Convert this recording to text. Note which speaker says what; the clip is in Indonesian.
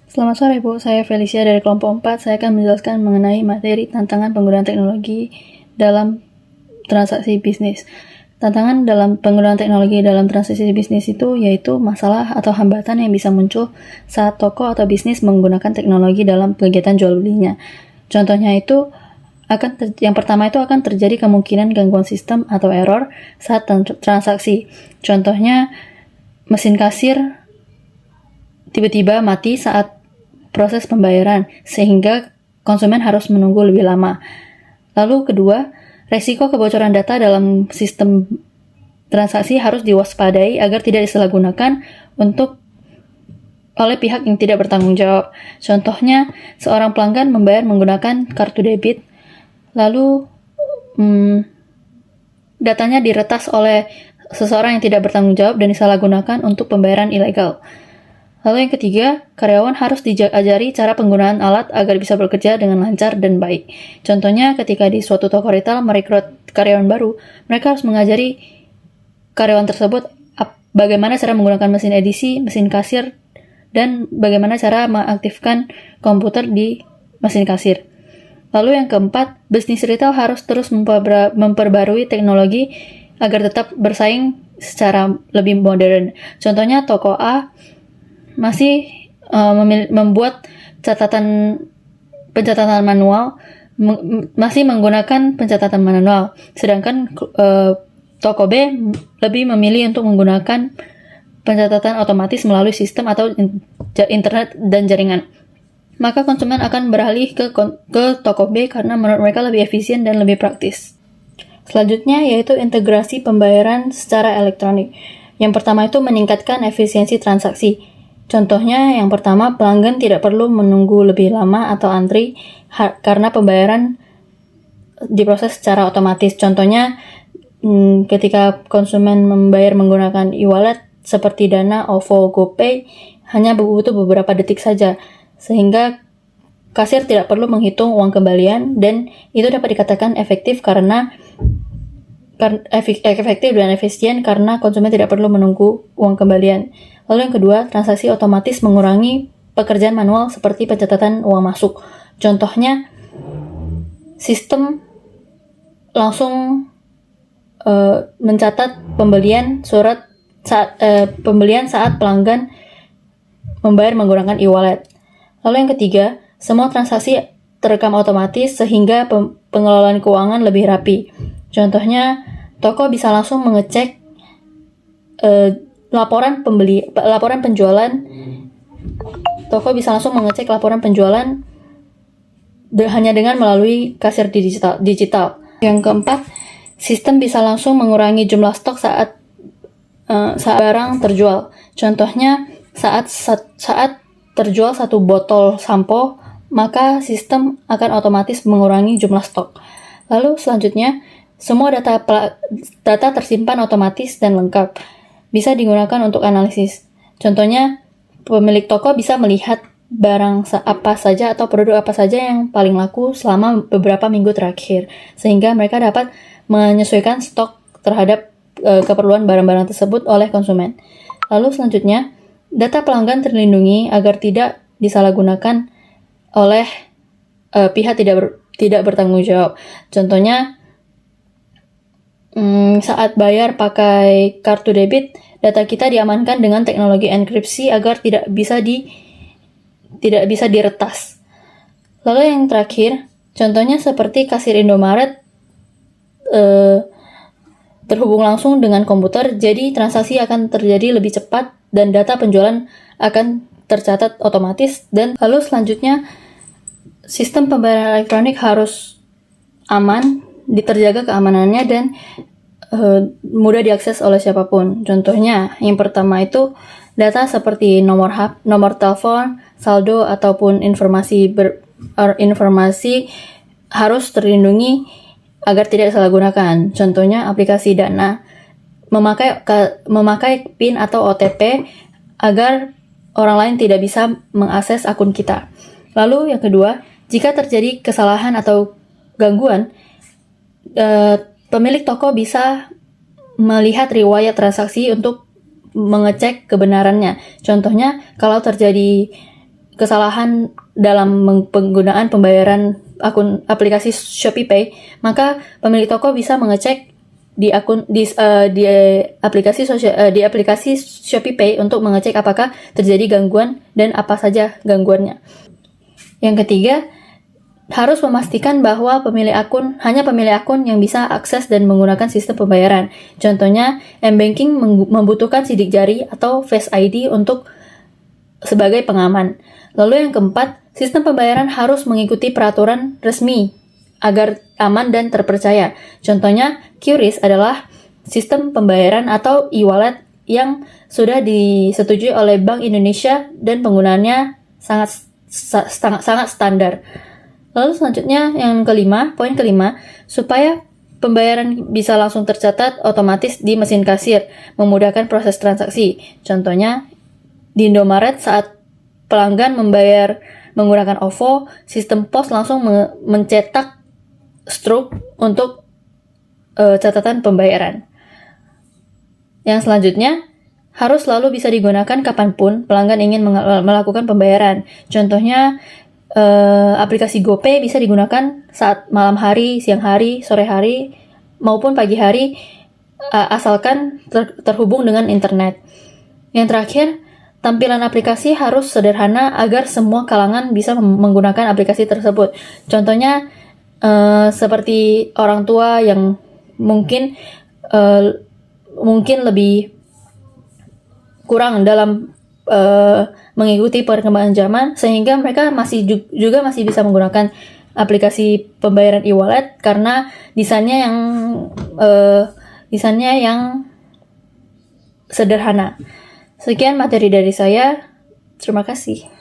Speaker 1: Selamat sore Bu, saya Felicia dari kelompok 4. Saya akan menjelaskan mengenai materi tantangan penggunaan teknologi dalam transaksi bisnis. Tantangan dalam penggunaan teknologi dalam transaksi bisnis itu yaitu masalah atau hambatan yang bisa muncul saat toko atau bisnis menggunakan teknologi dalam kegiatan jual belinya. Contohnya itu yang pertama itu akan terjadi kemungkinan gangguan sistem atau error saat transaksi. Contohnya mesin kasir tiba-tiba mati saat proses pembayaran, sehingga konsumen harus menunggu lebih lama. Lalu kedua, resiko kebocoran data dalam sistem transaksi harus diwaspadai agar tidak disalahgunakan oleh pihak yang tidak bertanggung jawab. Contohnya, seorang pelanggan membayar menggunakan kartu debit, lalu datanya diretas oleh seseorang yang tidak bertanggung jawab dan disalahgunakan untuk pembayaran ilegal. Lalu yang ketiga, karyawan harus diajari cara penggunaan alat agar bisa bekerja dengan lancar dan baik. Contohnya, ketika di suatu toko retail merekrut karyawan baru, mereka harus mengajari karyawan tersebut bagaimana cara menggunakan mesin edisi, mesin kasir, dan bagaimana cara mengaktifkan komputer di mesin kasir. Lalu yang keempat, bisnis retail harus terus memperbarui teknologi agar tetap bersaing secara lebih modern. Contohnya, toko A masih membuat pencatatan manual, masih menggunakan pencatatan manual, sedangkan toko B lebih memilih untuk menggunakan pencatatan otomatis melalui sistem atau internet dan jaringan. Maka konsumen akan beralih ke toko B karena menurut mereka lebih efisien dan lebih praktis. Selanjutnya yaitu integrasi pembayaran secara elektronik. Yang pertama itu meningkatkan efisiensi transaksi. Contohnya yang pertama, pelanggan tidak perlu menunggu lebih lama atau antri karena pembayaran diproses secara otomatis. Contohnya ketika konsumen membayar menggunakan e-wallet seperti Dana, OVO, GoPay hanya butuh beberapa detik saja, sehingga kasir tidak perlu menghitung uang kembalian, dan itu dapat dikatakan efektif dan efisien karena konsumen tidak perlu menunggu uang kembalian. Lalu yang kedua, transaksi otomatis mengurangi pekerjaan manual seperti pencatatan uang masuk. Contohnya, sistem langsung mencatat pembelian saat pelanggan membayar menggunakan e-wallet. Lalu yang ketiga, semua transaksi terekam otomatis sehingga pengelolaan keuangan lebih rapi. Contohnya, toko bisa langsung mengecek laporan penjualan. Toko bisa langsung mengecek laporan penjualan hanya dengan melalui kasir digital. Yang keempat, sistem bisa langsung mengurangi jumlah stok saat barang terjual. Contohnya, saat terjual satu botol sampo, maka sistem akan otomatis mengurangi jumlah stok. Lalu selanjutnya, semua data tersimpan otomatis dan lengkap, bisa digunakan untuk analisis. Contohnya, pemilik toko bisa melihat barang apa saja atau produk apa saja yang paling laku selama beberapa minggu terakhir, sehingga mereka dapat menyesuaikan stok terhadap keperluan barang-barang tersebut oleh konsumen. Lalu selanjutnya, data pelanggan terlindungi agar tidak disalahgunakan oleh pihak tidak bertanggung jawab. Contohnya, saat bayar pakai kartu debit, data kita diamankan dengan teknologi enkripsi agar tidak bisa diretas. Lalu yang terakhir, contohnya seperti kasir Indomaret terhubung langsung dengan komputer, jadi transaksi akan terjadi lebih cepat dan data penjualan akan tercatat otomatis. Dan lalu selanjutnya, sistem pembayaran elektronik harus aman, terjaga keamanannya, dan mudah diakses oleh siapapun. Contohnya, yang pertama itu data seperti nomor telepon, saldo, ataupun informasi harus terlindungi agar tidak disalahgunakan. Contohnya, aplikasi Dana memakai PIN atau OTP agar orang lain tidak bisa mengakses akun kita. Lalu yang kedua, jika terjadi kesalahan atau gangguan, pemilik toko bisa melihat riwayat transaksi untuk mengecek kebenarannya. Contohnya, kalau terjadi kesalahan dalam penggunaan pembayaran akun aplikasi ShopeePay, maka pemilik toko bisa mengecek di aplikasi ShopeePay untuk mengecek apakah terjadi gangguan dan apa saja gangguannya. Yang ketiga, harus memastikan bahwa hanya pemilik akun yang bisa akses dan menggunakan sistem pembayaran. Contohnya, M-Banking membutuhkan sidik jari atau Face ID sebagai pengaman. Lalu yang keempat, sistem pembayaran harus mengikuti peraturan resmi agar aman dan terpercaya. Contohnya, QRIS adalah sistem pembayaran atau e-wallet yang sudah disetujui oleh Bank Indonesia dan penggunaannya sangat standar. Lalu selanjutnya poin kelima, supaya pembayaran bisa langsung tercatat otomatis di mesin kasir, memudahkan proses transaksi. Contohnya, di Indomaret saat pelanggan membayar menggunakan OVO, sistem POS langsung mencetak struk untuk catatan pembayaran. Yang selanjutnya, harus selalu bisa digunakan kapanpun pelanggan ingin melakukan pembayaran. Contohnya, aplikasi GoPay bisa digunakan saat malam hari, siang hari, sore hari, maupun pagi hari, asalkan terhubung dengan internet. Yang terakhir, tampilan aplikasi harus sederhana agar semua kalangan bisa menggunakan aplikasi tersebut. Contohnya, seperti orang tua yang mungkin lebih kurang dalam mengikuti perkembangan zaman, sehingga mereka masih bisa menggunakan aplikasi pembayaran e-wallet karena desainnya yang sederhana. Sekian materi dari saya. Terima kasih.